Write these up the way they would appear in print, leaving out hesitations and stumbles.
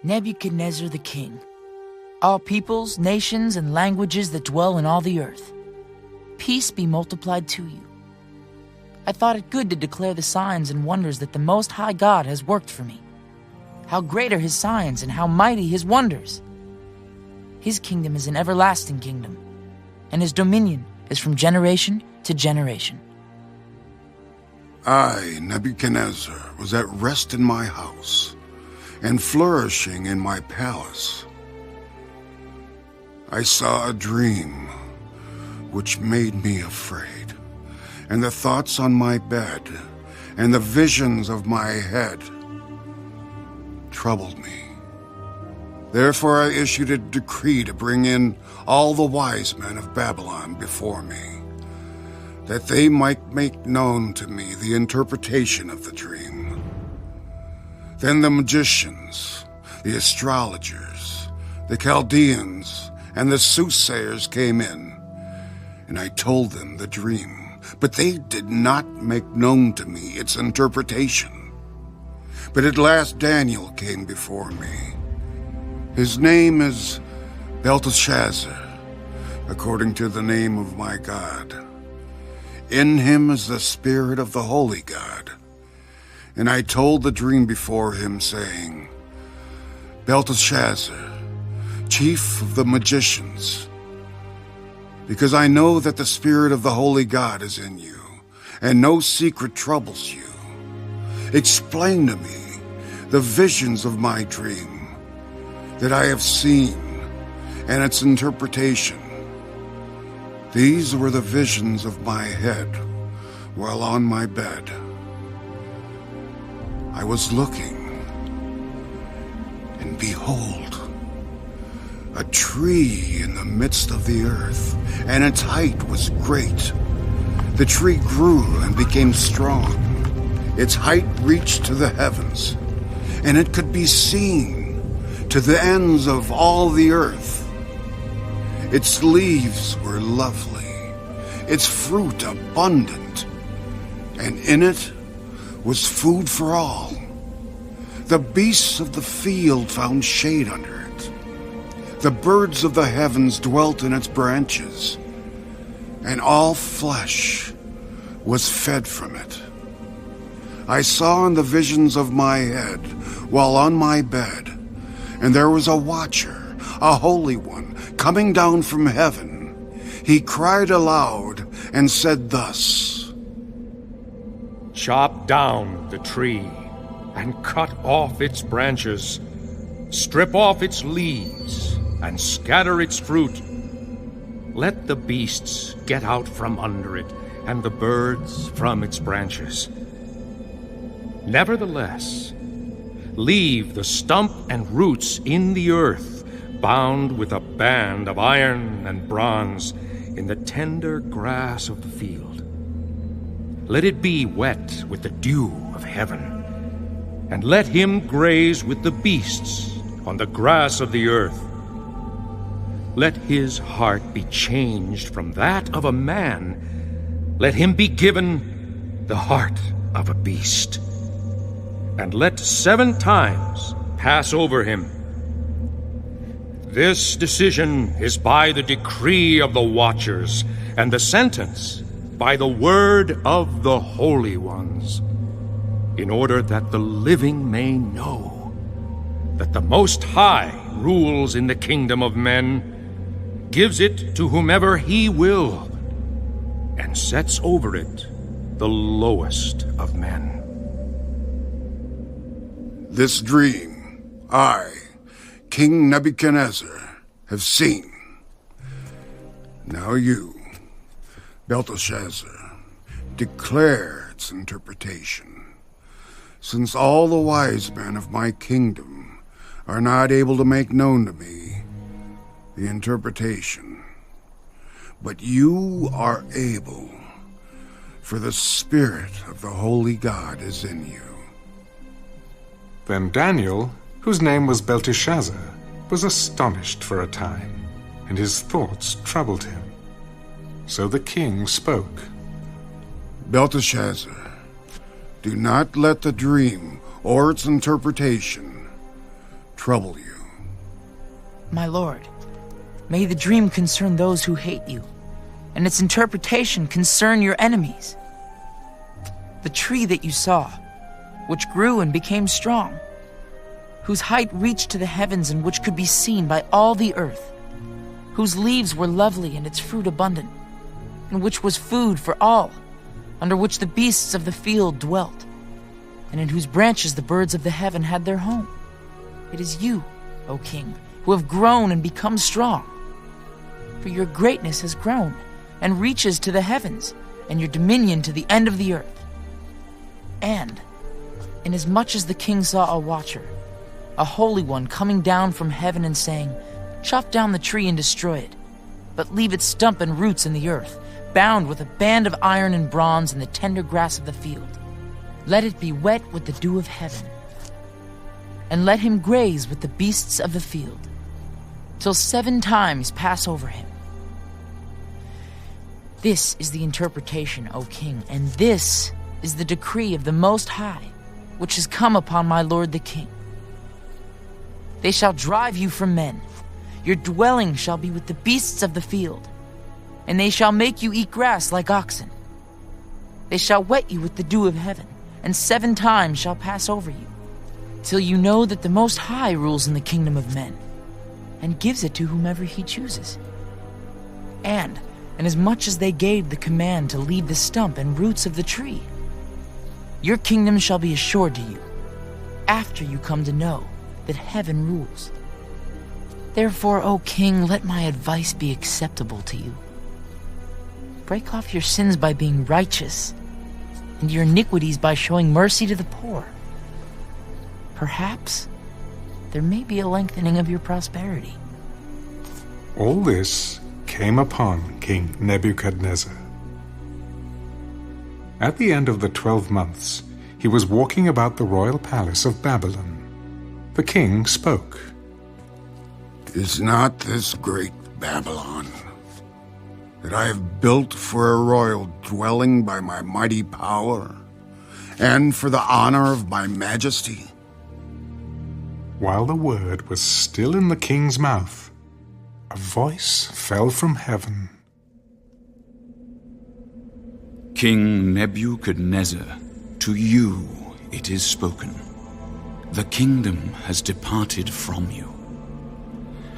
Nebuchadnezzar the king, all peoples, nations, and languages that dwell in all the earth, peace be multiplied to you. I thought it good to declare the signs and wonders that the Most High God has worked for me. How great are his signs and how mighty his wonders! His kingdom is an everlasting kingdom, and his dominion is from generation to generation. I, Nebuchadnezzar, was at rest in my house, and flourishing in my palace. I saw a dream which made me afraid, and the thoughts on my bed and the visions of my head troubled me. Therefore I issued a decree to bring in all the wise men of Babylon before me, that they might make known to me the interpretation of the dream. Then the magicians, the astrologers, the Chaldeans, and the soothsayers came in, and I told them the dream, but they did not make known to me its interpretation. But at last Daniel came before me. His name is Belteshazzar, according to the name of my God. In him is the spirit of the holy God. And I told the dream before him, saying, Belteshazzar, chief of the magicians, because I know that the spirit of the holy God is in you, and no secret troubles you. Explain to me the visions of my dream that I have seen, and its interpretation. These were the visions of my head while on my bed. I was looking, and behold, a tree in the midst of the earth, and its height was great. The tree grew and became strong. Its height reached to the heavens, and it could be seen to the ends of all the earth. Its leaves were lovely, its fruit abundant, and in it was food for all. The beasts of the field found shade under it. The birds of the heavens dwelt in its branches, and all flesh was fed from it. I saw in the visions of my head while on my bed, and there was a watcher, a holy one, coming down from heaven. He cried aloud and said thus, Chop down the tree and cut off its branches, strip off its leaves and scatter its fruit. Let the beasts get out from under it, and the birds from its branches. Nevertheless, leave the stump and roots in the earth, bound with a band of iron and bronze in the tender grass of the field. Let it be wet with the dew of heaven, and let him graze with the beasts on the grass of the earth. Let his heart be changed from that of a man. Let him be given the heart of a beast. And let 7 times pass over him. This decision is by the decree of the watchers, and the sentence by the word of the holy ones, in order that the living may know that the Most High rules in the kingdom of men, gives it to whomever he will, and sets over it the lowest of men. This dream I, King Nebuchadnezzar, have seen. Now you, Belteshazzar, declare its interpretation, since all the wise men of my kingdom are not able to make known to me the interpretation. But you are able, for the Spirit of the Holy God is in you. Then Daniel, whose name was Belteshazzar, was astonished for a time, and his thoughts troubled him. So the king spoke. Belteshazzar, do not let the dream or its interpretation trouble you? My lord, may the dream concern those who hate you, and its interpretation concern your enemies. The tree that you saw, which grew and became strong, whose height reached to the heavens and which could be seen by all the earth, whose leaves were lovely and its fruit abundant, and which was food for all, under which the beasts of the field dwelt, and in whose branches the birds of the heaven had their home. It is you, O king, who have grown and become strong. For your greatness has grown and reaches to the heavens, and your dominion to the end of the earth. And, inasmuch as the king saw a watcher, a holy one, coming down from heaven and saying, "Chop down the tree and destroy it, but leave its stump and roots in the earth, bound with a band of iron and bronze in the tender grass of the field. Let it be wet with the dew of heaven, and let him graze with the beasts of the field, till 7 times pass over him." This is the interpretation, O king, and this is the decree of the Most High, which has come upon my lord the king. They shall drive you from men. Your dwelling shall be with the beasts of the field, and they shall make you eat grass like oxen. They shall wet you with the dew of heaven, and 7 times shall pass over you, till you know that the Most High rules in the kingdom of men, and gives it to whomever he chooses. And inasmuch as they gave the command to leave the stump and roots of the tree, your kingdom shall be assured to you, after you come to know that heaven rules. Therefore, O king, let my advice be acceptable to you. Break off your sins by being righteous, and your iniquities by showing mercy to the poor. Perhaps there may be a lengthening of your prosperity. All this came upon King Nebuchadnezzar. At the end of the 12 months, he was walking about the royal palace of Babylon. The king spoke. Is not this great Babylon, that I have built for a royal dwelling by my mighty power, and for the honor of my majesty? While the word was still in the king's mouth, a voice fell from heaven. King Nebuchadnezzar, to you it is spoken. The kingdom has departed from you,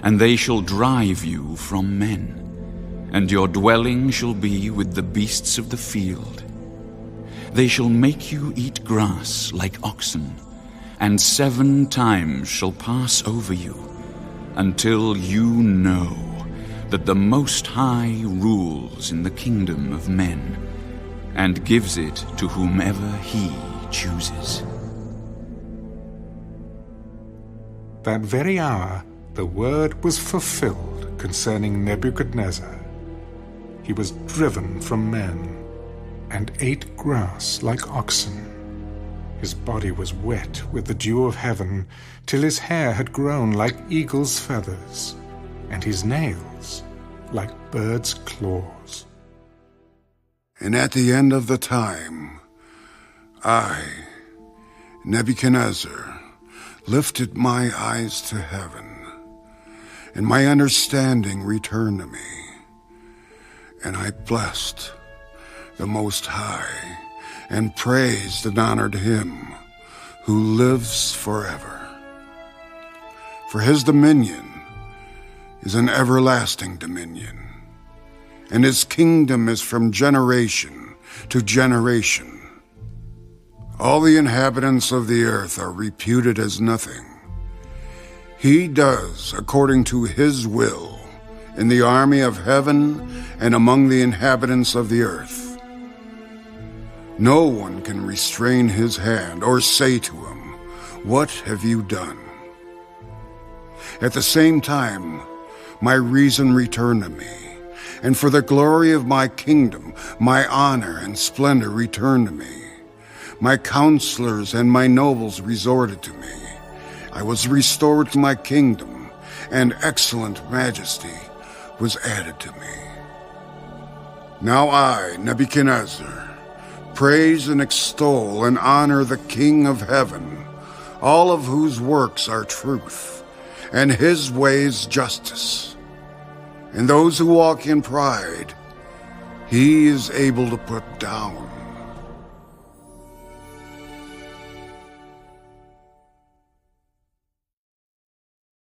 and they shall drive you from men, and your dwelling shall be with the beasts of the field. They shall make you eat grass like oxen, and 7 times shall pass over you, until you know that the Most High rules in the kingdom of men, and gives it to whomever he chooses. That very hour, the word was fulfilled concerning Nebuchadnezzar. He was driven from men, and ate grass like oxen. His body was wet with the dew of heaven, till his hair had grown like eagle's feathers, and his nails like birds' claws. And at the end of the time, I, Nebuchadnezzar, lifted my eyes to heaven, and my understanding returned to me, and I blessed the Most High, and praised and honored him who lives forever. For his dominion is an everlasting dominion, and his kingdom is from generation to generation. All the inhabitants of the earth are reputed as nothing. He does according to his will in the army of heaven and among the inhabitants of the earth. No one can restrain his hand or say to him, "What have you done?" At the same time, my reason returned to me, and for the glory of my kingdom, my honor and splendor returned to me. My counselors and my nobles resorted to me. I was restored to my kingdom, and excellent majesty was added to me. Now I, Nebuchadnezzar, praise and extol and honor the King of heaven, all of whose works are truth, and his ways justice. And those who walk in pride, he is able to put down.